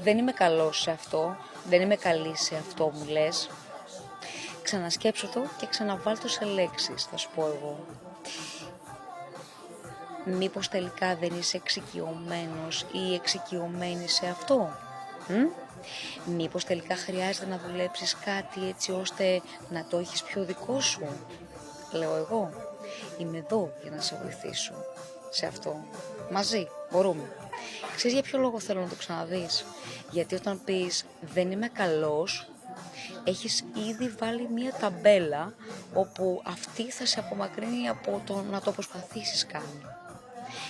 δεν είμαι καλός σε αυτό, δεν είμαι καλή σε αυτό μου λες. Ξανασκέψου το και ξαναβάλ' το σε λέξεις, θα σου πω εγώ. Μήπως τελικά δεν είσαι εξοικειωμένος ή εξοικειωμένη σε αυτό. Μήπως τελικά χρειάζεται να δουλέψεις κάτι έτσι ώστε να το έχεις πιο δικό σου. Λέω εγώ, είμαι εδώ για να σε βοηθήσω σε αυτό. Μαζί μπορούμε. Ξέρεις για ποιο λόγο θέλω να το ξαναδείς? Γιατί όταν πεις δεν είμαι καλός, έχεις ήδη βάλει μία ταμπέλα όπου αυτή θα σε απομακρύνει από το να το προσπαθήσεις καν.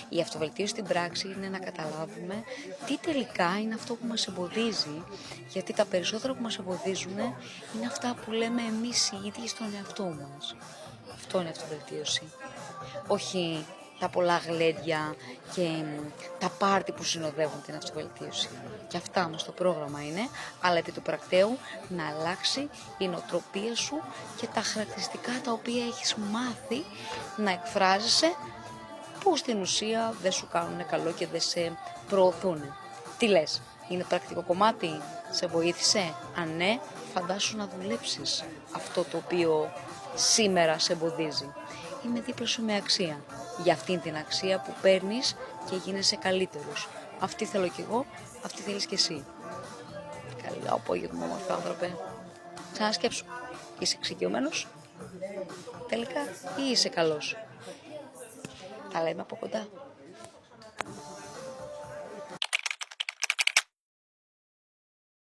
Η αυτοβελτίωση στην πράξη είναι να καταλάβουμε τι τελικά είναι αυτό που μας εμποδίζει, γιατί τα περισσότερα που μας εμποδίζουν είναι αυτά που λέμε εμείς οι ίδιοι στον εαυτό μας. Αυτό είναι αυτοβελτίωση. Όχι τα πολλά γλέντια και τα πάρτι που συνοδεύουν την αυτοβελτίωση. Και αυτά μας το πρόγραμμα είναι, αλλά επί του πρακτέου να αλλάξει η νοοτροπία σου και τα χαρακτηριστικά τα οποία έχεις μάθει να εκφράζεσαι, που στην ουσία δεν σου κάνουν καλό και δεν σε προωθούν. Τι λες, είναι πρακτικό κομμάτι, σε βοήθησε? Αν ναι, φαντάσου να δουλέψεις αυτό το οποίο σήμερα σε εμποδίζει. Είμαι δίπλα σου με αξία, για αυτήν την αξία που παίρνεις και γίνεσαι καλύτερος. Αυτή θέλω κι εγώ, αυτή θέλεις κι εσύ. Καλό απόγευμα, όμορφα άνθρωπε. Ξανασκέψου, είσαι εξοικειωμένος τελικά ή είσαι καλός? Τα λέμε από κοντά.